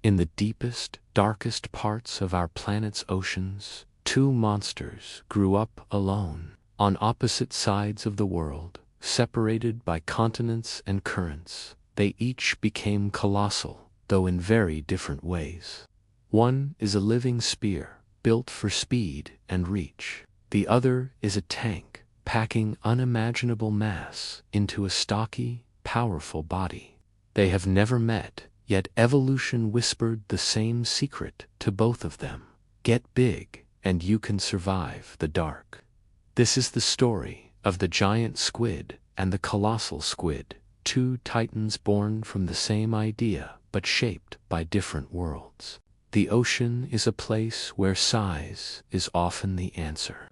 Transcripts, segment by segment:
In the deepest, darkest parts of our planet's oceans, two monsters grew up alone, on opposite sides of the world, separated by continents and currents. They each became colossal, though in very different ways. One is a living spear, built for speed and reach. The other is a tank, packing unimaginable mass into a stocky, powerful body. They have never met, yet evolution whispered the same secret to both of them. Get big, and you can survive the dark. This is the story of the giant squid and the colossal squid, two titans born from the same idea but shaped by different worlds. The ocean is a place where size is often the answer.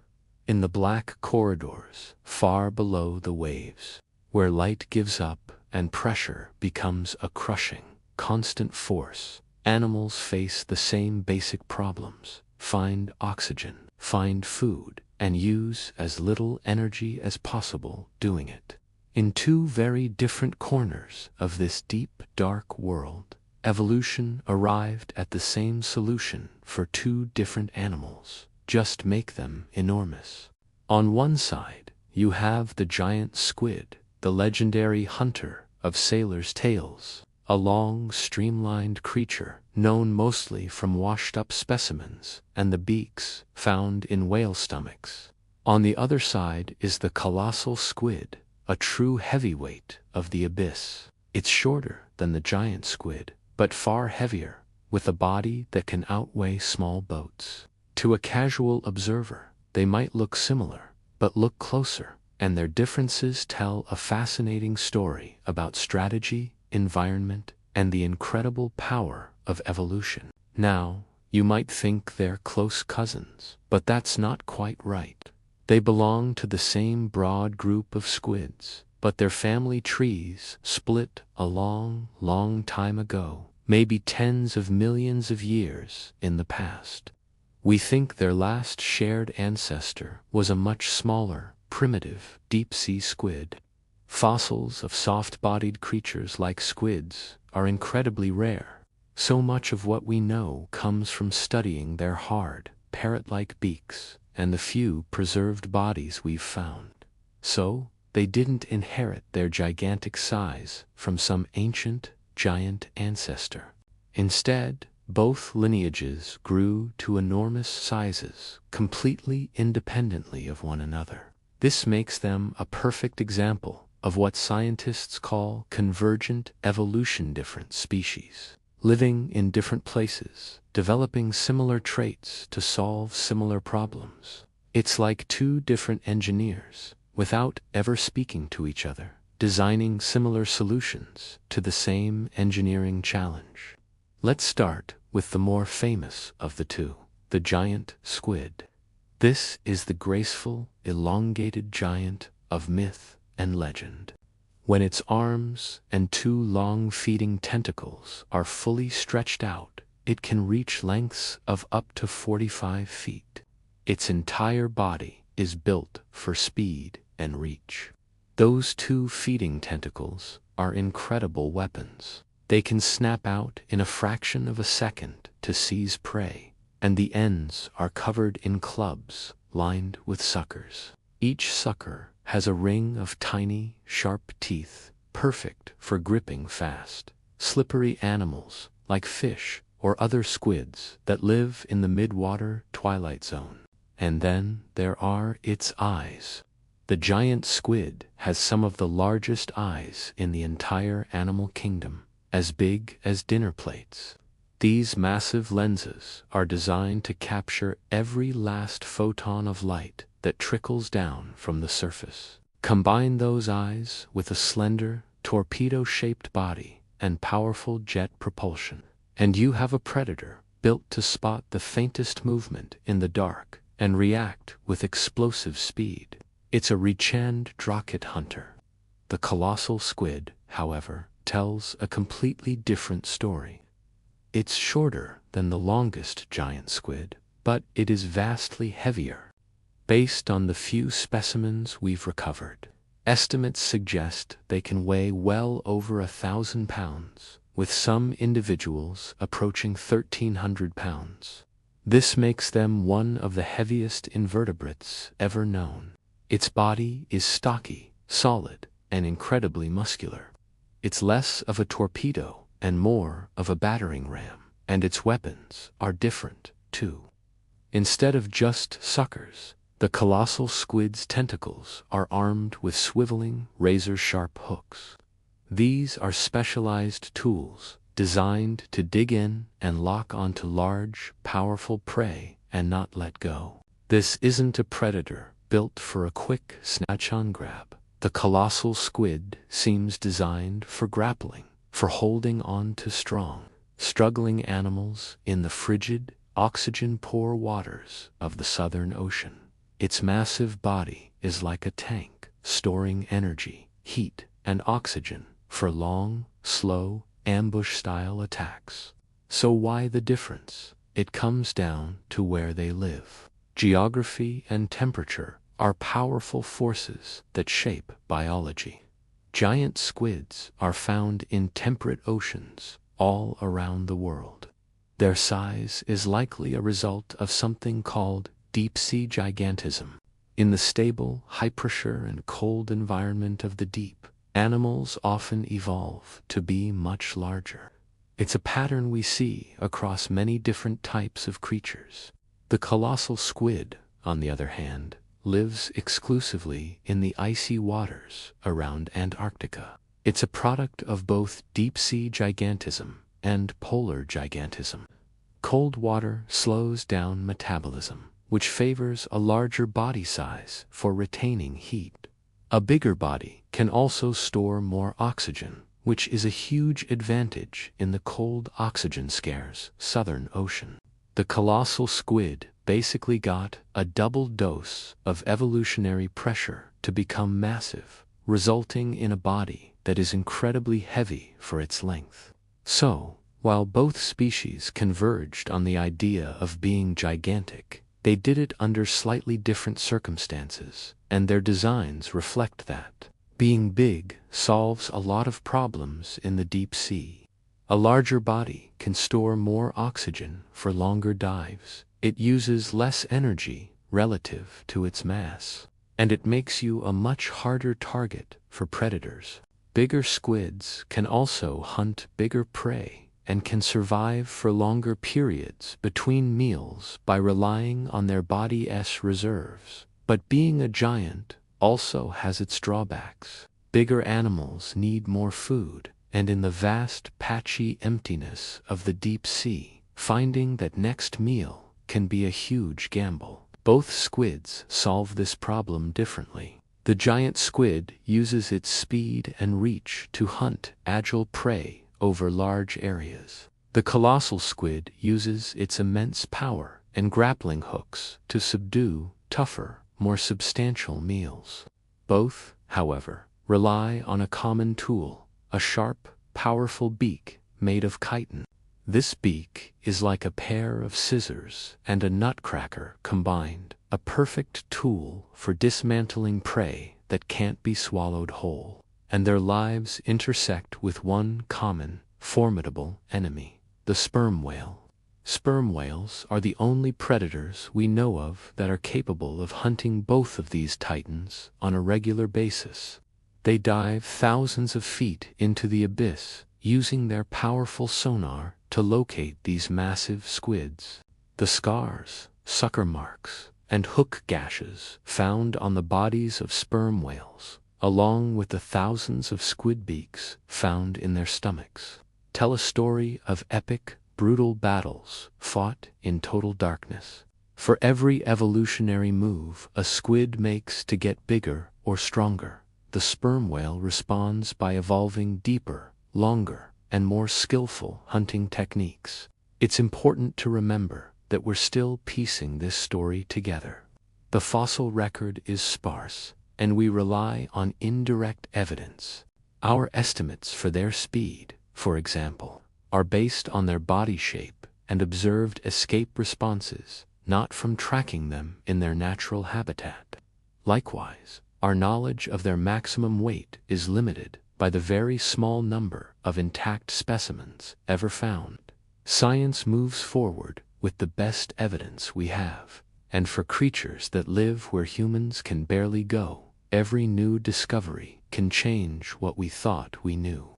In the black corridors, far below the waves, where light gives up and pressure becomes a crushing, constant force, animals face the same basic problems: find oxygen, find food, and use as little energy as possible doing it. In two very different corners of this deep, dark world, evolution arrived at the same solution for two different animals: just make them enormous. On one side, you have the giant squid, the legendary hunter of sailors' tales, a long, streamlined creature known mostly from washed-up specimens and the beaks found in whale stomachs. On the other side is the colossal squid, a true heavyweight of the abyss. It's shorter than the giant squid, but far heavier, with a body that can outweigh small boats. To a casual observer, they might look similar, but look closer, and their differences tell a fascinating story about strategy, environment, and the incredible power of evolution. Now, you might think they're close cousins, but that's not quite right. They belong to the same broad group of squids, but their family trees split a long, long time ago, maybe tens of millions of years in the past. We think their last shared ancestor was a much smaller, primitive, deep-sea squid. Fossils of soft-bodied creatures like squids are incredibly rare. So much of what we know comes from studying their hard, parrot-like beaks and the few preserved bodies we've found. So, they didn't inherit their gigantic size from some ancient, giant ancestor. Instead, both lineages grew to enormous sizes, completely independently of one another. This makes them a perfect example of what scientists call convergent evolution: different species, living in different places, developing similar traits to solve similar problems. It's like two different engineers, without ever speaking to each other, designing similar solutions to the same engineering challenge. Let's start with the more famous of the two, the giant squid. This is the graceful, elongated giant of myth and legend. When its arms and two long feeding tentacles are fully stretched out, it can reach lengths of up to 45 feet. Its entire body is built for speed and reach. Those two feeding tentacles are incredible weapons. They can snap out in a fraction of a second to seize prey, and the ends are covered in clubs lined with suckers. Each sucker has a ring of tiny, sharp teeth, perfect for gripping fast, slippery animals like fish or other squids that live in the midwater twilight zone. And then there are its eyes. The giant squid has some of the largest eyes in the entire animal kingdom, as big as dinner plates. These massive lenses are designed to capture every last photon of light that trickles down from the surface. Combine those eyes with a slender, torpedo-shaped body and powerful jet propulsion, and you have a predator built to spot the faintest movement in the dark and react with explosive speed. It's a rechaned rocket hunter. The colossal squid, however, tells a completely different story. It's shorter than the longest giant squid, but it is vastly heavier. Based on the few specimens we've recovered, estimates suggest they can weigh well over 1,000 pounds, with some individuals approaching 1,300 pounds. This makes them one of the heaviest invertebrates ever known. Its body is stocky, solid, and incredibly muscular. It's less of a torpedo and more of a battering ram, and its weapons are different, too. Instead of just suckers, the colossal squid's tentacles are armed with swiveling, razor-sharp hooks. These are specialized tools designed to dig in and lock onto large, powerful prey and not let go. This isn't a predator built for a quick snatch-on grab. The colossal squid seems designed for grappling, for holding on to strong, struggling animals in the frigid, oxygen-poor waters of the Southern Ocean. Its massive body is like a tank, storing energy, heat, and oxygen for long, slow, ambush-style attacks. So why the difference? It comes down to where they live. Geography and temperature are powerful forces that shape biology. Giant squids are found in temperate oceans all around the world. Their size is likely a result of something called deep-sea gigantism. In the stable, high-pressure and cold environment of the deep, animals often evolve to be much larger. It's a pattern we see across many different types of creatures. The colossal squid, on the other hand, lives exclusively in the icy waters around Antarctica. It's a product of both deep-sea gigantism and polar gigantism. Cold water slows down metabolism, which favors a larger body size for retaining heat. A bigger body can also store more oxygen, which is a huge advantage in the cold, oxygen-scarce Southern Ocean. The colossal squid basically got a double dose of evolutionary pressure to become massive, resulting in a body that is incredibly heavy for its length. So, while both species converged on the idea of being gigantic, they did it under slightly different circumstances, and their designs reflect that. Being big solves a lot of problems in the deep sea. A larger body can store more oxygen for longer dives. It uses less energy relative to its mass, and it makes you a much harder target for predators. Bigger squids can also hunt bigger prey and can survive for longer periods between meals by relying on their body's reserves. But being a giant also has its drawbacks. Bigger animals need more food, and in the vast, patchy emptiness of the deep sea, finding that next meal can be a huge gamble. Both squids solve this problem differently. The giant squid uses its speed and reach to hunt agile prey over large areas. The colossal squid uses its immense power and grappling hooks to subdue tougher, more substantial meals. Both, however, rely on a common tool, a sharp, powerful beak made of chitin. This beak is like a pair of scissors and a nutcracker combined, a perfect tool for dismantling prey that can't be swallowed whole. And their lives intersect with one common, formidable enemy, the sperm whale. Sperm whales are the only predators we know of that are capable of hunting both of these titans on a regular basis. They dive thousands of feet into the abyss, using their powerful sonar to locate these massive squids. The scars, sucker marks, and hook gashes found on the bodies of sperm whales, along with the thousands of squid beaks found in their stomachs, tell a story of epic, brutal battles fought in total darkness. For every evolutionary move a squid makes to get bigger or stronger, the sperm whale responds by evolving deeper, longer, and more skillful hunting techniques. It's important to remember that we're still piecing this story together. The fossil record is sparse, and we rely on indirect evidence. Our estimates for their speed, for example, are based on their body shape and observed escape responses, not from tracking them in their natural habitat. Likewise, our knowledge of their maximum weight is limited by the very small number of intact specimens ever found. Science moves forward with the best evidence we have, and for creatures that live where humans can barely go, every new discovery can change what we thought we knew.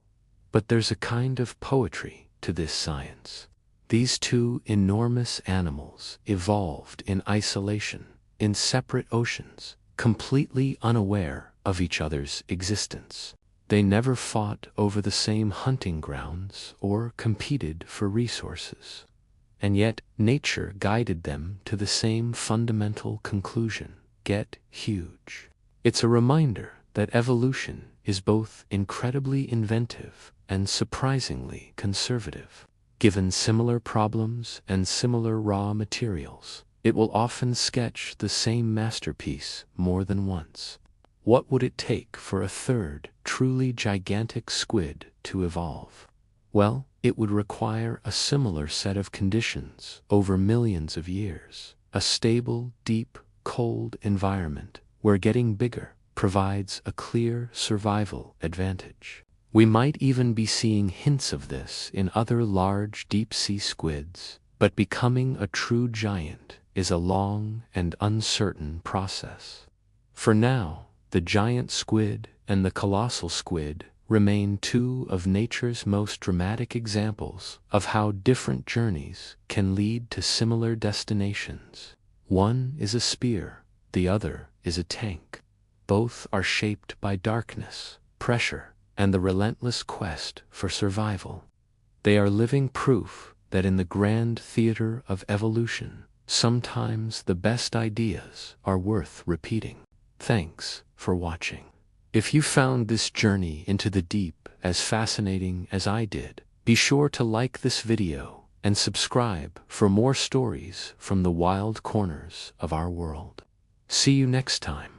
But there's a kind of poetry to this science. These two enormous animals evolved in isolation, in separate oceans, completely unaware of each other's existence. They never fought over the same hunting grounds or competed for resources. And yet, nature guided them to the same fundamental conclusion: get huge. It's a reminder that evolution is both incredibly inventive and surprisingly conservative. Given similar problems and similar raw materials, it will often sketch the same masterpiece more than once. What would it take for a third, truly gigantic squid to evolve? Well, it would require a similar set of conditions over millions of years. A stable, deep, cold environment where getting bigger provides a clear survival advantage. We might even be seeing hints of this in other large deep-sea squids, but becoming a true giant is a long and uncertain process. For now, the giant squid and the colossal squid remain two of nature's most dramatic examples of how different journeys can lead to similar destinations. One is a spear, the other is a tank. Both are shaped by darkness, pressure, and the relentless quest for survival. They are living proof that in the grand theater of evolution, sometimes the best ideas are worth repeating. Thanks for watching. If you found this journey into the deep as fascinating as I did, be sure to like this video and subscribe for more stories from the wild corners of our world. See you next time.